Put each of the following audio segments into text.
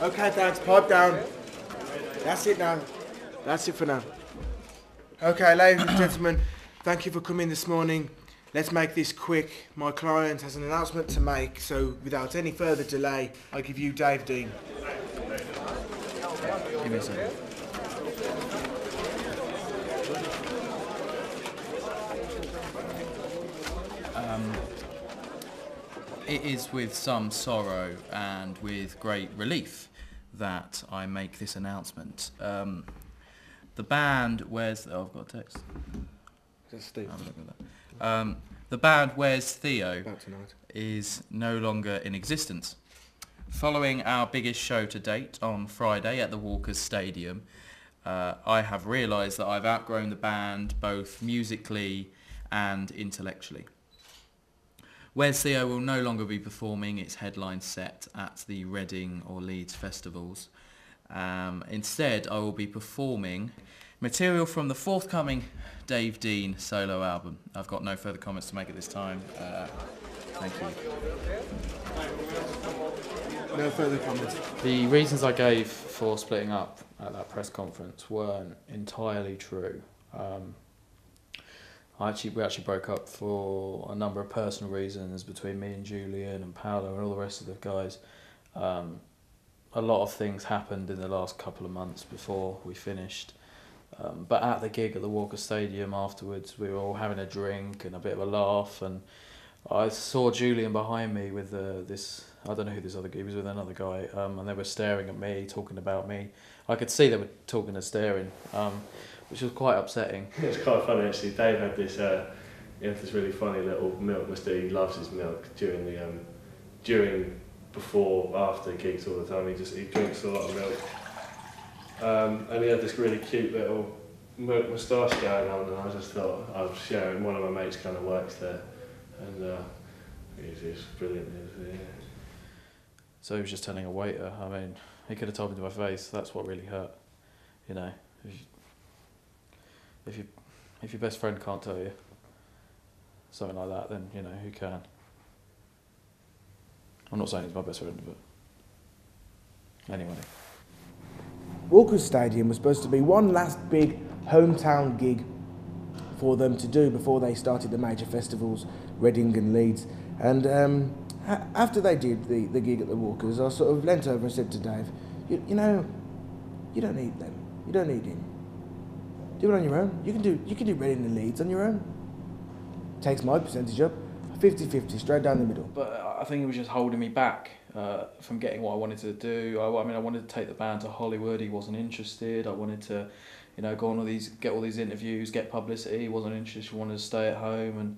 Okay, thanks. Pipe down. That's it now. That's it for now. Okay, ladies and gentlemen, thank you for coming this morning. Let's make this quick. My client has an announcement to make, so without any further delay, I give you Dave Dean. Give me a second. It is with some sorrow and with great relief that I make this announcement. The band Where's... Oh, I've got a text. That's Steve. The band Where's Theo is no longer in existence. Following our biggest show to date on Friday at the Walkers Stadium, I have realised that I've outgrown the band both musically and intellectually. Where's Theo will no longer be performing its headline set at the Reading or Leeds festivals. Instead, I will be performing material from the forthcoming Dave Dean solo album. I've got no further comments to make at this time. Thank you. No further comments. The reasons I gave for splitting up at that press conference weren't entirely true. We actually broke up for a number of personal reasons between me and Julian and Paolo and all the rest of the guys. A lot of things happened in the last couple of months before we finished. But at the gig at the Walker Stadium afterwards, we were all having a drink and a bit of a laugh, and I saw Julian behind me with this, I don't know who this other guy, he was with another guy, and they were staring at me, talking about me. I could see they were talking and staring, which was quite upsetting. It was quite funny actually. Dave had this, he had this really funny little milk mustard. He loves his milk during, before, after gigs all the time. He drinks a lot of milk. And he had this really cute little milk moustache going on, and I just thought I was sharing. One of my mates kind of works there, and he was brilliant. Yeah. So he was just telling a waiter. I mean, he could have told me to my face. That's what really hurt, you know. If your best friend can't tell you something like that, then you know who can. I'm not saying he's my best friend, but anyway. Walkers Stadium was supposed to be one last big hometown gig for them to do before they started the major festivals, Reading and Leeds. And after they did the gig at the Walkers, I sort of leant over and said to Dave, you know, you don't need them. You don't need him. Do it on your own. You can do Reading and Leeds on your own. Takes my percentage up, 50-50, straight down the middle. But I think it was just holding me back from getting what I wanted to do. I wanted to take the band to Hollywood. He wasn't interested. I wanted to, go on get all these interviews, get publicity. He wasn't interested. He wanted to stay at home and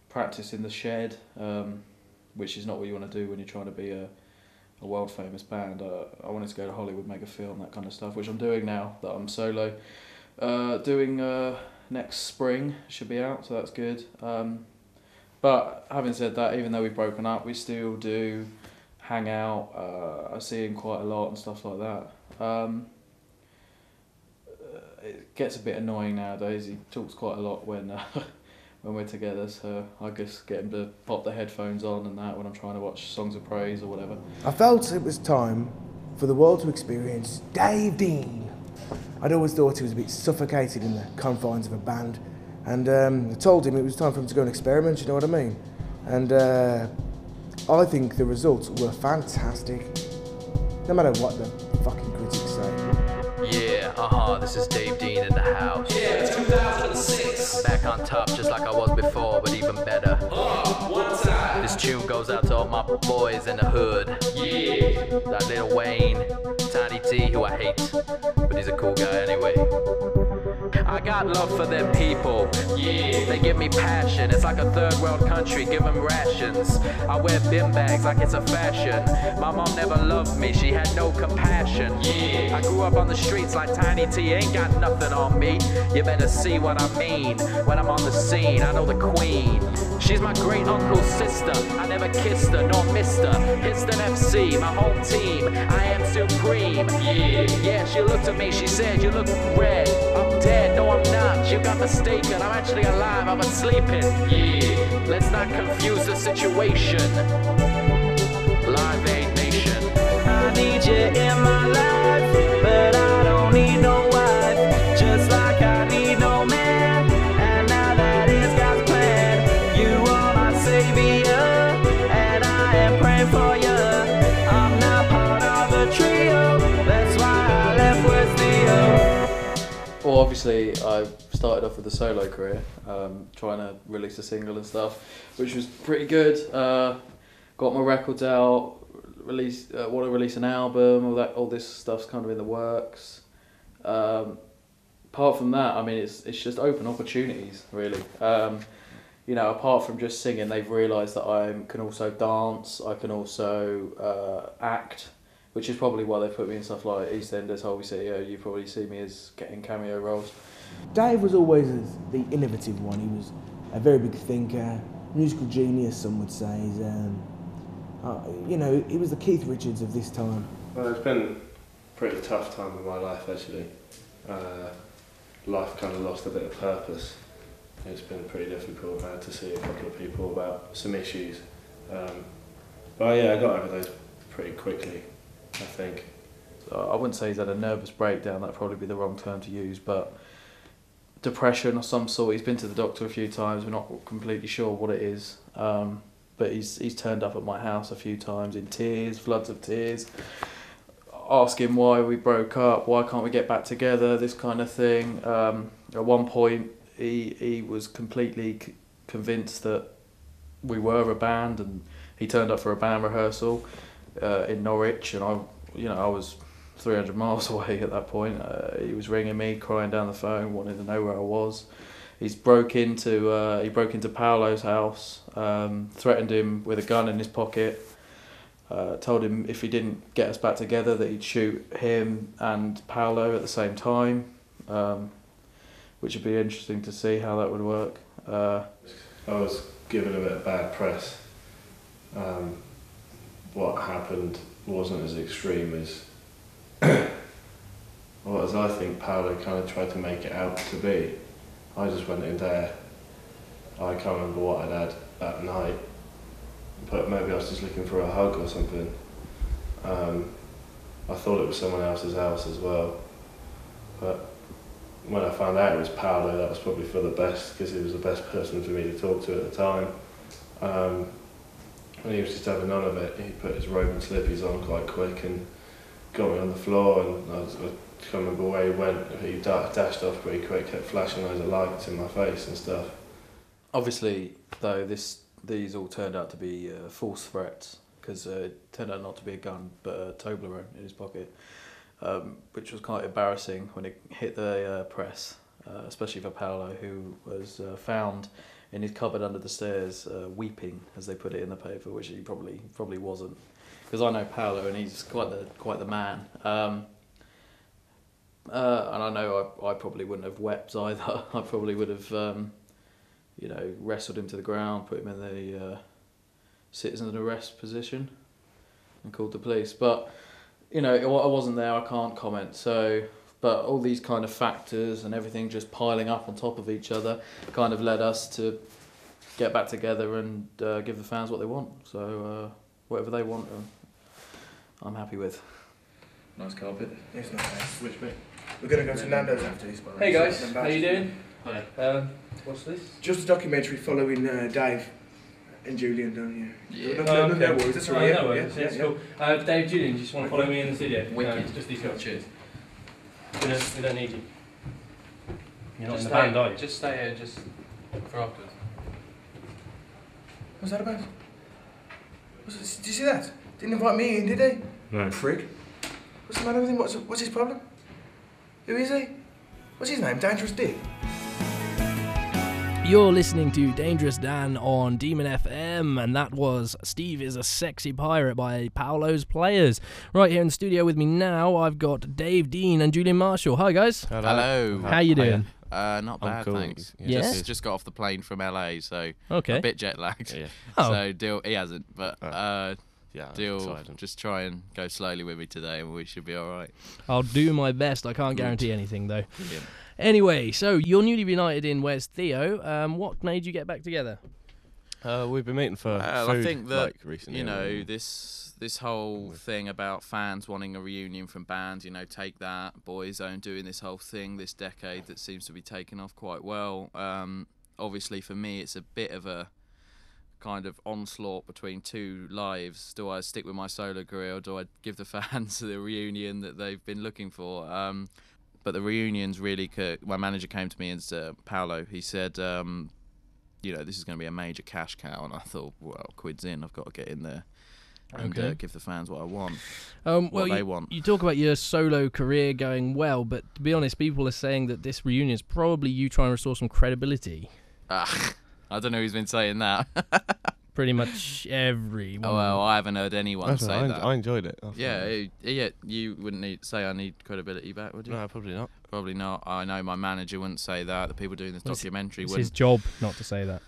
practice in the shed, which is not what you want to do when you're trying to be a world famous band. I wanted to go to Hollywood, make a film, that kind of stuff, which I'm doing now that I'm solo. Doing next spring, should be out, so that's good. But having said that, even though we've broken up, we still do hang out. I see him quite a lot and stuff like that. It gets a bit annoying nowadays. He talks quite a lot when we're together, so I just get him to pop the headphones on and that when I'm trying to watch Songs of Praise or whatever. I felt it was time for the world to experience Dave Dean. I'd always thought he was a bit suffocated in the confines of a band, and I told him it was time for him to go and experiment, you know what I mean? And I think the results were fantastic, no matter what the fucking critics say. Yeah, this is Dave Dean in the house. Yeah, 2006. Back on top just like I was before, but even better. One time. This tune goes out to all my boys in the hood. Yeah. That Lil Wayne, Tiny T, who I hate, but he's a cool guy anyway. I got love for them people. Yeah. They give me passion. It's like a third world country, give them rations. I wear bin bags like it's a fashion. My mom never loved me, she had no compassion. Yeah. I grew up on the streets like Tiny T, ain't got nothing on me. You better see what I mean when I'm on the scene. I know the queen. She's my great uncle's sister. I never kissed her nor missed her. Histon FC, my whole team. I am supreme. Yeah, she looked at me, she said, you look red. I'm dead, no I'm not. You got mistaken, I'm actually alive, I was sleeping. Yeah. Let's not confuse the situation. Live Aid Nation. I need you in my obviously I started off with a solo career, trying to release a single and stuff, which was pretty good. Got my records out, want to release an album, all this stuff's kind of in the works. Apart from that, I mean, it's just open opportunities, really. You know, apart from just singing, they've realised that I can also dance, I can also act, which is probably why they put me in stuff like EastEnders, Holby City. You probably see me as getting cameo roles. Dave was always the innovative one. He was a very big thinker, musical genius, some would say. He's, you know, he was the Keith Richards of this time. Well, it's been a pretty tough time in my life, actually. Life kind of lost a bit of purpose. It's been pretty difficult. I had to see a couple of people about some issues. But yeah, I got over those pretty quickly, I think. I wouldn't say he's had a nervous breakdown, that'd probably be the wrong term to use, but depression of some sort. He's been to the doctor a few times, we're not completely sure what it is. But he's turned up at my house a few times in tears, floods of tears, asking why we broke up, why can't we get back together, this kind of thing. At one point, he was completely convinced that we were a band, and he turned up for a band rehearsal in Norwich, and I was 300 miles away at that point. He was ringing me, crying down the phone, wanting to know where I was. He broke into Paolo's house, threatened him with a gun in his pocket, told him if he didn't get us back together that he'd shoot him and Paolo at the same time, which would be interesting to see how that would work. I was given a bit of bad press. What happened wasn't as extreme as as I think Paolo kind of tried to make it out to be. I just went in there. I can't remember what I'd had that night, but maybe I was just looking for a hug or something. I thought it was someone else's house as well, but when I found out it was Paolo, that was probably for the best, because he was the best person for me to talk to at the time. And he was just having none of it. He put his robe and slippies on quite quick and got me on the floor, and I can't remember where he went. He dashed off pretty quick, kept flashing loads of lights in my face and stuff. Obviously, though, these all turned out to be false threats, because it turned out not to be a gun, but a Toblerone in his pocket, which was quite embarrassing when it hit the press, especially for Paolo, who was found in his cupboard under the stairs, weeping, as they put it in the paper, which he probably wasn't, because I know Paolo and he's quite the man. And I know I probably wouldn't have wept either. I probably would have, wrestled him to the ground, put him in the citizen arrest position, and called the police. But I wasn't there. I can't comment. So, but all these kind of factors and everything just piling up on top of each other kind of led us to get back together and give the fans what they want. So whatever they want, I'm happy with. Nice carpet. It's not nice. Which bit? We're going to go to Nando's after this. Hey guys, how you doing? Hi. What's this? Just a documentary following Dave and Julian, don't you? Yeah. No worries, that's all right. No worries, yeah, cool. Dave, Julian, do you just want to follow me in the studio? Wicked. Just these guys. Cheers. We don't need you. You're not Just in the band, are you? Just stay here, just for afterwards. What's that about? Did you see that? Didn't invite me in, did he? No. Frig. What's the matter with him? What's his problem? Who is he? What's his name? Dangerous Dick? You're listening to Dangerous Dan on Demon FM, and that was Steve is a Sexy Pirate by Paolo's Players. Right here in the studio with me now, I've got Dave Dean and Julian Marshall. Hi, guys. Hello. How you doing? Not bad, cool. thanks. Yeah. Just got off the plane from LA, so Okay. a bit jet lagged. Yeah. Oh. So Deal, he hasn't, but Yeah, I'm Deal, excited. just try and go slowly with me today, and we should be all right. I'll do my best. I can't guarantee anything, though. Brilliant. Anyway, so you're newly reunited in Where's Theo? What made you get back together? We've been meeting for Well, food, I think that recently. this whole thing about fans wanting a reunion from bands, Take That, Boyzone doing this whole thing this decade that seems to be taking off quite well. Obviously, for me, it's a bit of a kind of onslaught between two lives. Do I stick with my solo career, or do I give the fans the reunion that they've been looking for? But the reunions really. My manager came to me and Paolo. He said, this is going to be a major cash cow, and I thought, well, quid's in. I've got to get in there and give the fans what I want. What they want. You talk about your solo career going well, but to be honest, people are saying that this reunion is probably you trying to restore some credibility. I don't know who's been saying that. Pretty much everyone. Oh, well, I haven't heard anyone say that. I enjoyed it. Yeah. You wouldn't say I need credibility back, would you? No, probably not. Probably not. I know my manager wouldn't say that. The people doing this documentary it's wouldn't. His job not to say that.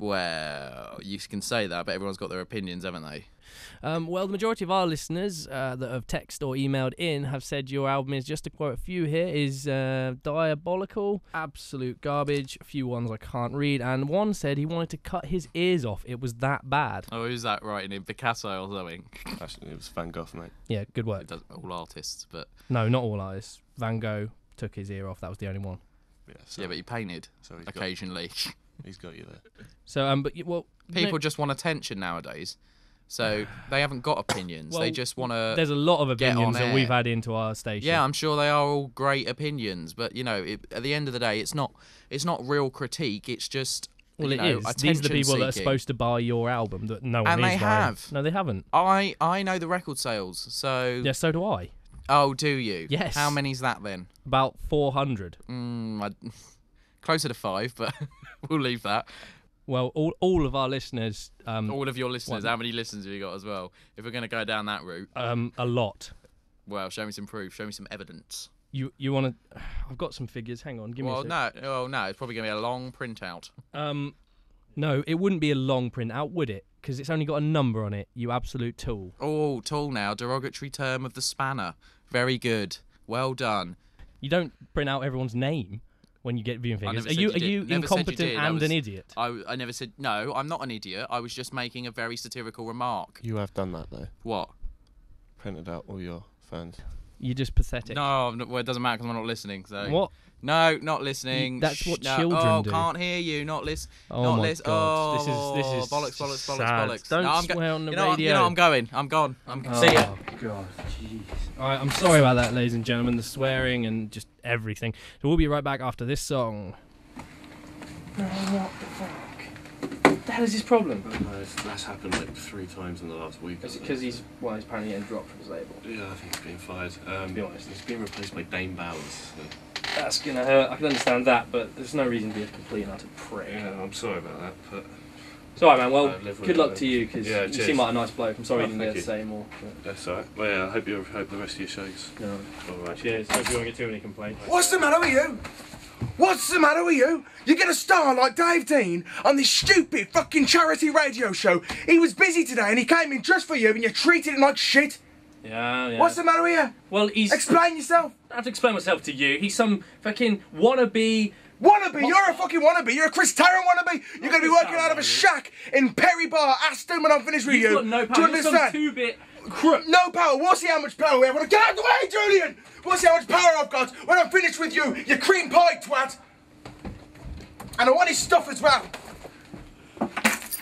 Well, you can say that, but everyone's got their opinions, haven't they? Well, the majority of our listeners that have texted or emailed in have said your album is, just to quote a few here, is diabolical, absolute garbage, a few ones I can't read, and one said he wanted to cut his ears off. It was that bad. Oh, who's that writing in? Picasso or something? Actually, it was Van Gogh, mate. Yeah, good work. It does, all artists, but... No, not all artists. Van Gogh took his ear off. That was the only one. Yeah, but he painted occasionally. He's got you there. So, people just want attention nowadays. So they haven't got opinions. They just want to. There's a lot of opinions that we've had into our station. Yeah, I'm sure they are all great opinions, but at the end of the day, it's not real critique. It's just it is. These are the people that are supposed to buy your album that no one and is they buying. have. No, they haven't. I know the record sales, so yeah, so do I. Oh, do you? Yes. How many's that then? About 400. Closer to 5, but we'll leave that. Well, all of our listeners... all of your listeners, how many listeners have you got as well? If we're going to go down that route. A lot. Well, show me some proof. Show me some evidence. You want to... I've got some figures. Hang on, give me a sec. No, it's probably going to be a long printout. No, it wouldn't be a long printout, would it? Because it's only got a number on it, you absolute tool. Oh, tool now. Derogatory term of the spanner. Very good. Well done. You don't print out everyone's name when you get viewing figures. Are you Never incompetent and an idiot? I never said... No, I'm not an idiot. I was just making a very satirical remark. You have done that, though. What? Printed out all your fans. You're just pathetic. No, well, it doesn't matter because I'm not listening. So. What? No, not listening. That's what children do. Oh, can't hear you. Not listen. Oh not my God. This is bollocks. Don't swear on the radio. You know, I'm going. I'm gone. See ya. Oh God, jeez. All right, I'm sorry about that, ladies and gentlemen. The swearing and just everything. So we'll be right back after this song. No, what the fuck? What the hell is his problem? That's happened like 3 times in the last week. Is it because he's apparently getting dropped from his label? Yeah, I think he's being fired. To be honest, he's being replaced by Dane Bowers. So. That's gonna hurt. I can understand that, but there's no reason to be a complete and utter prick. Yeah, I'm sorry about that, but... It's alright, man. Well, good luck to you, because you cheers. seem like a nice bloke. I'm sorry you didn't get to say more. That's alright. Well, yeah, I hope the rest of your shows. No. Alright. Cheers. Hope you won't get too many complaints. What's the matter with you? What's the matter with you? You get a star like Dave Dean on this stupid fucking charity radio show. He was busy today and he came in just for you and you treated him like shit. Yeah. What's the matter with you? Well, Explain yourself. I have to explain myself to you. He's some fucking wannabe... Wannabe? You're a fucking wannabe. You're a Chris Tarrant wannabe. You're going to be working out of a shack in Perry Bar, Aston, when I'm finished with you. You've got no power. Do you understand? You're some two-bit crook. No power. We'll see how much power we have. Get out of the way, Julian. We'll see how much power I've got when I'm finished with you, you cream pie twat. And I want his stuff as well.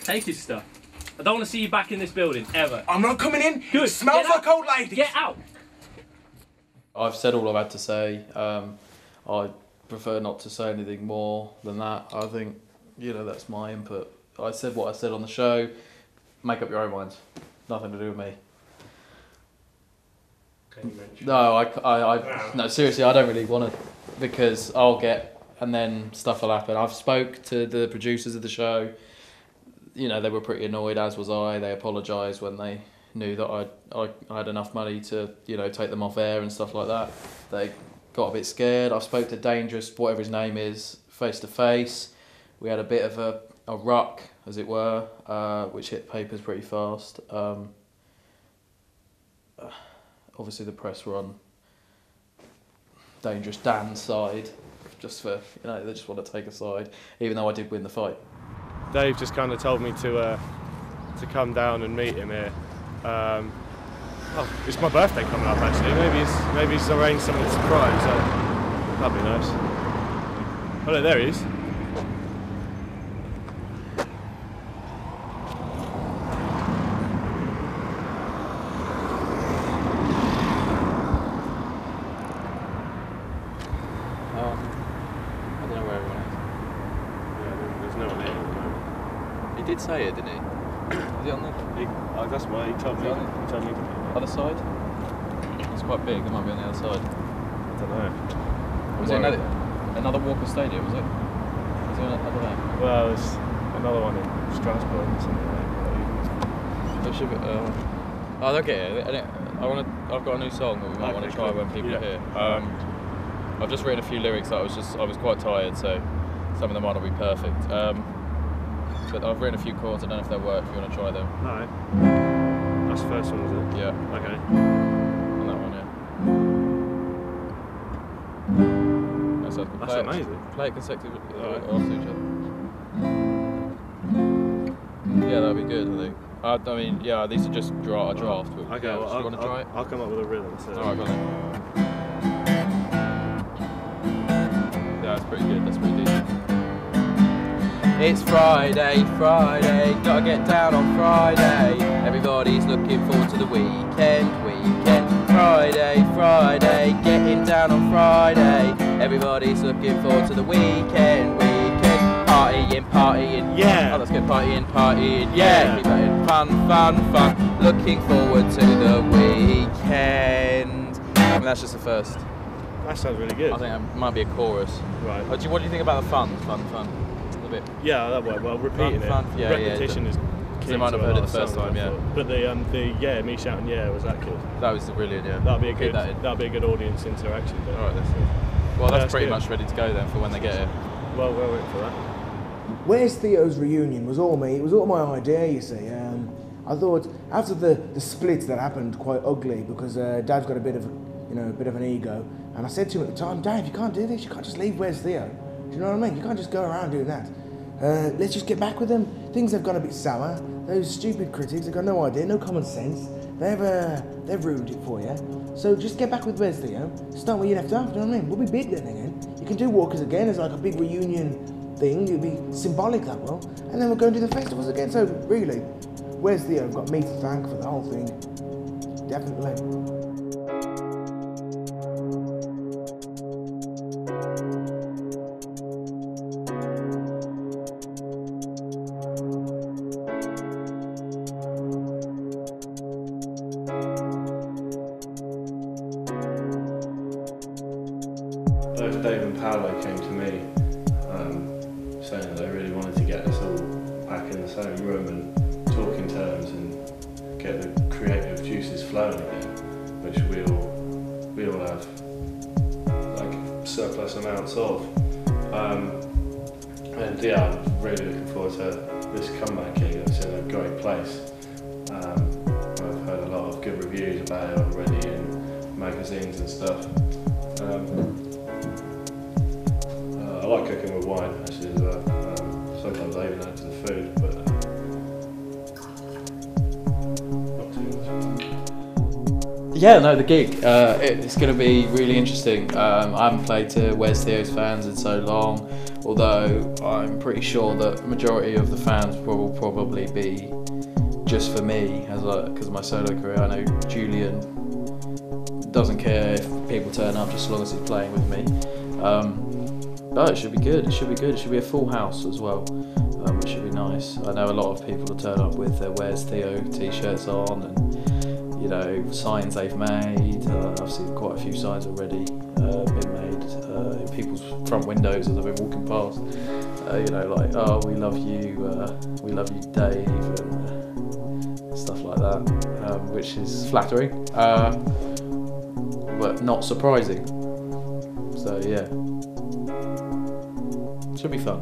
Take his stuff. I don't want to see you back in this building, ever. I'm not coming in. Good. It smells Get like old ladies. Get out. I've said all I've had to say. I prefer not to say anything more than that. I think, that's my input. I said what I said on the show. Make up your own minds. Nothing to do with me. Can you mention? No, no, seriously, I don't really want to, because I'll get, and then stuff will happen. I've spoke to the producers of the show. They were pretty annoyed, as was I. They apologised when they knew that I had enough money to, take them off air and stuff like that. They got a bit scared. I spoke to Dangerous, whatever his name is, face to face. We had a bit of a ruck, as it were, which hit papers pretty fast. Obviously the press were on Dangerous Dan's side, just for, they just want to take a side, even though I did win the fight. Dave just kind of told me to come down and meet him here. It's my birthday coming up, actually. Maybe he's arranged something to surprise. That'd be nice. Oh look, there he is. did say it, didn't he? Was it on the That's why he told me. He told me. other side? It's quite big. It might be on the other side. I don't know. Was it another Walker Stadium? Was it? Was it another there? Well, there's another one in Strasbourg or something like that. There should be. Oh, okay. I've got a new song that we might want to try when people are here. I've just written a few lyrics that I was quite tired, so some of them might not be perfect. But I've written a few chords. I don't know if they'll work. If you want to try them. Alright. That's the first one, is it? Yeah. Okay. And that one, yeah. That's amazing. Play it consecutively Alright. after each other. Yeah, that'd be good, I think. I mean, yeah, these are just a draft. Okay, Yeah, well, you want to try it? I'll come up with a rhythm. So. Alright, go on then. Yeah, that's pretty good. That's pretty decent. It's Friday, gotta get down on Friday. Everybody's looking forward to the weekend. Friday, getting down on Friday. Everybody's looking forward to the weekend. Partying. Yeah. Oh, let's get partying. Yeah. Keep it fun. Looking forward to the weekend. I mean, that's just the first. That sounds really good. I think that might be a chorus. Right. What do you think about the fun? A bit. Yeah, that worked. Well, repeating Fun. it. Yeah, Repetition is key. They might have to a heard lot it of the first songs, time, I yeah. thought. But the me shouting was that good? That was brilliant, yeah. That'd be a Keep that in. that'd be a good audience interaction. But Alright, that's it. Well, that's that's pretty good. much ready to go then for when they get here. Well, we'll wait for that. Where's Theo's reunion was all me. It was all my idea, you see. I thought after the split that happened quite ugly because Dad's got a bit of an ego, and I said to him at the time, Dad, you can't do this. You can't just leave Where's Theo. Do you know what I mean? You can't just go around doing that. Let's just get back with them. Things have gone a bit sour. Those stupid critics have got no idea, no common sense. They've ruined it for you. So just get back with Where's Theo. Start where you left off. Do you know what I mean? We'll be big then again. You can do Walkers again as like a big reunion thing. It'll be symbolic that will, and then we'll go and do the festivals again. So really, Where's Theo? I've got me to thank for the whole thing. Definitely. Both Dave and Paolo came to me saying that they really wanted to get us all back in the same room and talk in terms and get the creative juices flowing again, which we all have like surplus amounts of. And yeah, I'm really looking forward to this comeback gig. It's in a great place. I've heard a lot of good reviews about it already in magazines and stuff. I like cooking with wine actually as well. Sometimes I even add to the food, but not too much. Yeah, no, the gig. It's going to be really interesting. I haven't played to Where's Theo's fans in so long, although I'm pretty sure that the majority of the fans will probably be just for me, because of my solo career. I know Julian doesn't care if people turn up just as long as he's playing with me. But it should be good. It should be a full house as well, which should be nice. I know a lot of people will turn up with their Where's Theo t-shirts on and signs they've made. I've seen quite a few signs already been made in people's front windows as I've been walking past. Like, oh, we love you, Dave, and stuff like that, which is flattering, but not surprising. So yeah. Should be fun.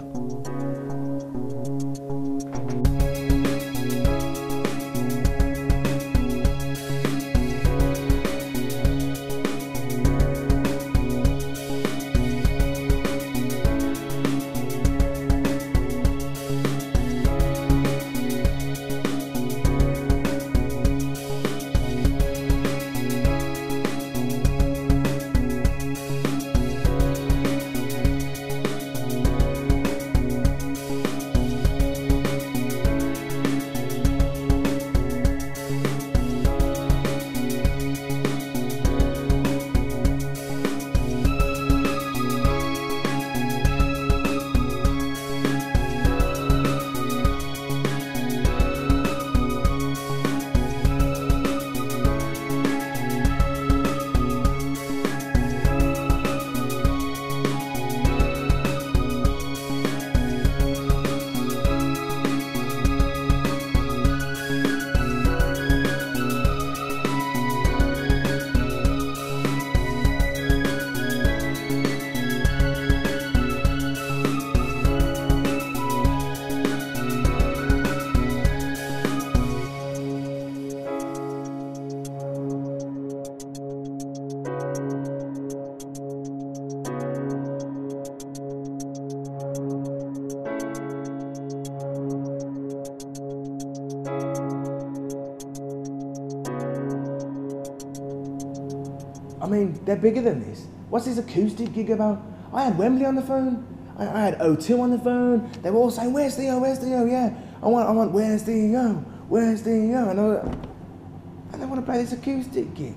I mean, they're bigger than this. What's this acoustic gig about? I had Wembley on the phone. I had O2 on the phone. They were all saying, where's Theo, where's Theo? Yeah, I want, where's Theo? Where's Theo? And they want to play this acoustic gig.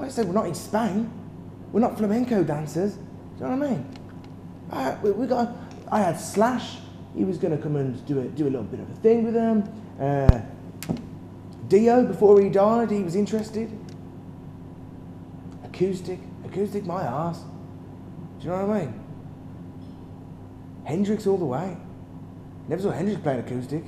I said, we're not in Spain. We're not flamenco dancers. Do you know what I mean? I had Slash. He was going to come and do a little bit of a thing with them. Dio, before he died, he was interested. Acoustic, my arse. Do you know what I mean? Hendrix all the way. Never saw Hendrix playing acoustic.